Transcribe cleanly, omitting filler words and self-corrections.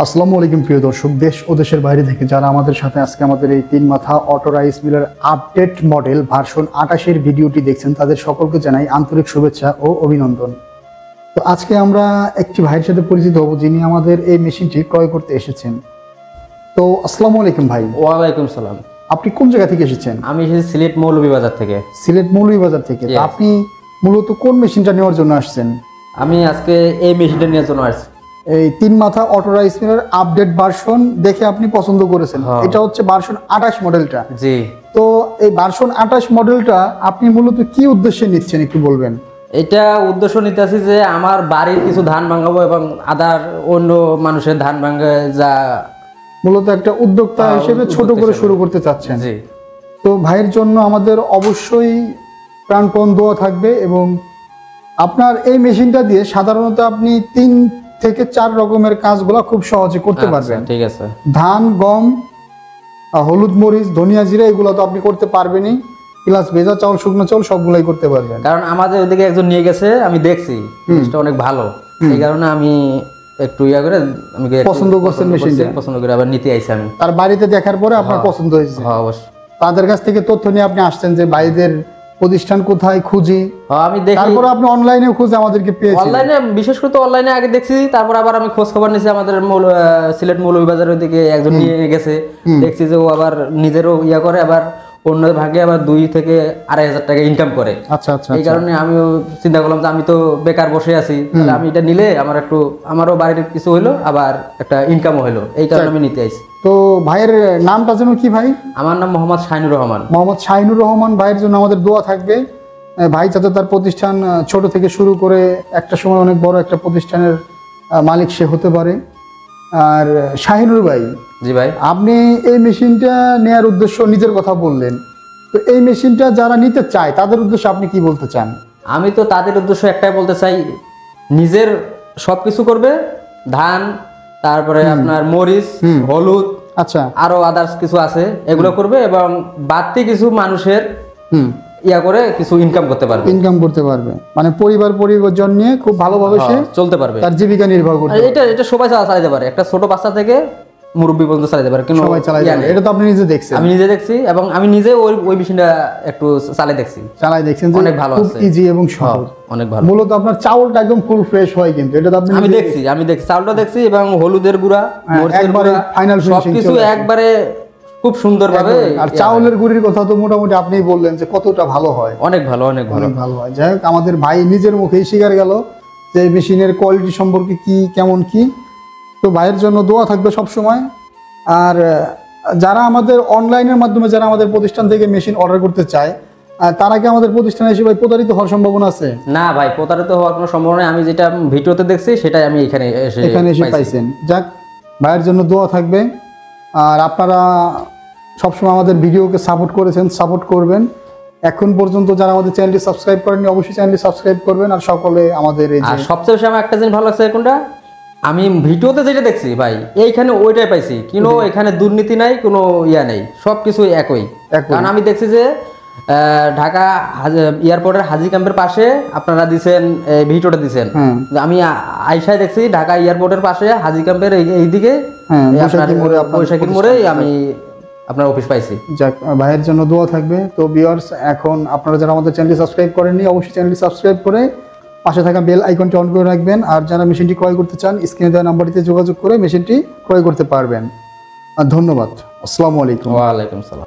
আসসালামু আলাইকুম প্রিয় দর্শক, দেশ ও দেশের বাইরে থেকে যারা আমাদের সাথে আজকে আমাদের এই 3 মাথা অটো রাইস মিলের আপডেট মডেল ভার্সন 28 এর ভিডিওটি দেখছেন, তাদের সকলকে জানাই আন্তরিক শুভেচ্ছা ও অভিনন্দন। তো আজকে আমরা একটি ভাইয়ের সাথে পরিচিত হব যিনি আমাদের এই মেশিনটি ক্রয় করতে এসেছেন। তো আসসালামু আলাইকুম ভাই। ওয়ালাইকুম সালাম। আপনি কোন জায়গা থেকে এসেছেন? আমি এসেছি সিলেট মৌলভীবাজার থেকে। সিলেট মৌলভীবাজার থেকে। তো আপনি মূলত কোন মেশিনটা নেওয়ার জন্য আসছেন? আমি আজকে এই মেশিনটা নেওয়ার জন্য আসছি। এই 3 মাথা অটো রাইস মিলের আপডেট ভার্সন দেখে আপনি পছন্দ করেছেন। এটা হচ্ছে ভার্সন 28 মডেলটা। জি। তো এই ভার্সন 28 মডেলটা আপনি মূলত কি উদ্দেশ্যে নিচ্ছেন একটু বলবেন? এটা উদ্দেশ্য নিতে আছি যে আমার বাড়ির কিছু ধান ভাঙাবো এবং আদার অন্য মানুষের ধান ভাঙে যা মূলত একটা উদ্যোক্তা হিসেবে ছোট করে শুরু করতে চাচ্ছেন। জি। তো ভাইয়ের জন্য আমাদের অবশ্যই প্রাণপণ দোয়া থাকবে এবং আপনার এই মেশিনটা দিয়ে সাধারণত আপনি 3 থেকে 4 রকমের কাজগুলো খুব সহজে করতে পারবেন। ঠিক আছে। ধান, গম, হলুদ, মরিচ, ধনিয়া, জিরা এগুলো তো আপনি করতে পারবেনই, প্লাস ভেজা চাউল, শুকনো চাউল সবগুলাই করতে পারবেন। কারণ আমাদের ওদিকে একজন নিয়ে গেছে, আমি দেখছি জিনিসটা অনেক ভালো, এই কারণে আমি একটু ইয়া করে আমি পছন্দ করছেন মেশিনটা, পছন্দ করে আবার নিতে আইছি। আমি তার বাড়িতে দেখার পরে আপনার পছন্দ হয়েছে। হ্যাঁ অবশ্যই। তাদের কাছ থেকে তথ্য নিয়ে আপনি আসছেন যে ভাইদের প্রতিষ্ঠান কোথায় খুঁজি। আমি দেখি, তারপর আপনি অনলাইনে খুঁজে আমাদেরকে পেয়েছেন। অনলাইনে বিশেষ করে তো অনলাইনে আগে দেখছি, তারপর আবার আমি খোঁজ খবর নিয়েছি আমাদের সিলেট মৌলভীবাজারের দিকে একজন নিয়ে গেছে, দেখছি যে ও আবার নিজেরও ইয়া করে, আবার অন্য ভাগে আবার 2 থেকে 2,500 টাকা ইনকাম করে। আচ্ছা আচ্ছা। এই কারণে আমিও চিন্তা করলাম যে আমি তো বেকার বসে আছি, তাহলে আমি এটা নিলে আমার একটু আমারও বাড়ির কিছু হইলো, আবার একটা ইনকামও হইলো, এই কারণে আমি নিতে আইছি। তো ভাইয়ের নামটা যেন কি ভাই? আমার নাম মোহাম্মদ শাহিনুর রহমান। মোহাম্মদ শাহিনুর রহমান ভাইয়ের জন্য আমাদের দোয়া থাকবে। ভাই যাতে তার প্রতিষ্ঠান ছোট থেকে শুরু করে একটা সময় অনেক বড় একটা প্রতিষ্ঠানের মালিক সে হতে পারে। আর শাহিনুর ভাই, জি ভাই, আপনি এই মেশিনটা নেয়ার উদ্দেশ্য নিজের কথা বললেন, তো এই মেশিনটা যারা নিতে চায় তাদের উদ্দেশ্যে আপনি কি বলতে চান? আমি তো তাদের উদ্দেশ্য একটাই বলতে চাই, নিজের সবকিছু করবে, ধান, তারপরে আপনার মরিচ, হলুদ, আচ্ছা আরো আদার্স কিছু আছে, এগুলো করবে এবং বাড়তি কিছু মানুষের ইয়া করে কিছু ইনকাম করতে পারবে, মানে পরিবার নিয়ে খুব ভালোভাবে সে চলতে পারবে, তার জীবিকা নির্বাহ করতে পারবে। এটা সবাই চালাতে পারে, একটা ছোট বাচ্চা থেকে মুরব্বী পর্যন্ত চালাতে পারে, কিন্তু সবাই চালাতে পারে। এটা তো আপনি নিজে দেখছেন? আমি নিজে দেখছি এবং আমি নিজে ওই মেশিনটা একটু চালাই দেখছেন যে অনেক ভালো আছে, খুব ইজি এবং সহজ, অনেক ভালো। মূলত আপনার চাউলটা একদম ফুল ফ্রেশ হয়, কিন্তু এটা তো আপনি আমি দেখছি চাউলটা দেখছি এবং হলুদের গুঁড়া, মরিচের গুঁড়া, ফাইনাল সবকিছু একবারে খুব সুন্দরভাবে। আর চাউলের গুঁড়ির কথা তো মোটামুটি আপনিই বললেন যে কতটা ভালো হয়। অনেক ভালো হয়। যাই হোক, আমাদের ভাই নিজের মুখেই স্বীকার গেল যে মেশিনের কোয়ালিটি সম্পর্কে কি কেমন কি। তো ভাইয়ের জন্য দোয়া থাকবে সব সময়। আর যারা আমাদের অনলাইনের মাধ্যমে যারা আমাদের প্রতিষ্ঠান থেকে মেশিন অর্ডার করতে চায়, তারা কি আমাদের প্রতিষ্ঠানে এসে ভাই প্রতারিত হওয়ার সম্ভাবনা আছে? না ভাই, প্রতারিত হওয়ার কোনো সম্ভাবনা নেই। আমি যেটা ভিডিওতে দেখছি সেটাই আমি এখানে এসে পাইছেন। যাক, ভাইয়ের জন্য দোয়া থাকবে। আর আপনারা সবসময় আমাদের ভিডিওকে সাপোর্ট করেছেন, সাপোর্ট করবেন। এখন পর্যন্ত যারা আমাদের চ্যানেলটি সাবস্ক্রাইব করেননি অবশ্যই চ্যানেলটি সাবস্ক্রাইব করবেন। আর সকলে আমাদের এই যে সবচেয়ে বেশি আমার একটা জিনিস ভালো লাগছে, কোনটা আমি ভিডিওতে যেটা দেখছি ভাই, এইখানে ওইটাই পাইছি, কিন্তু এখানে দুর্নীতি নাই, কোনো ইয়া নেই, সবকিছু একই। কারণ আমি দেখছি যে ঢাকা এয়ারপোর্টের হাজি ক্যাম্পের পাশে আপনারা দিচ্ছেন ভিডিওটা দিচ্ছেন, আমি আইসায় দেখছি ঢাকা এয়ারপোর্টের পাশে হাজি ক্যাম্পের এইদিকে বৈশাখীর মোড়ে আমি আপনার অফিস পাইছি। যাক, ভাইয়ের জন্য দোয়া থাকবে। তো ভিউয়ার্স, এখন আপনারা যারা আমাদের চ্যানেলটি সাবস্ক্রাইব করেননি অবশ্যই চ্যানেলটি সাবস্ক্রাইব করে পাশে থাকা বেল আইকনটি অন করে রাখবেন। আর যারা মেশিনটি ক্রয় করতে চান স্ক্রিনে দেওয়া নাম্বারটিতে যোগাযোগ করে মেশিনটি ক্রয় করতে পারবেন। ধন্যবাদ। আসসালামু আলাইকুম। ওয়ালাইকুম সালাম।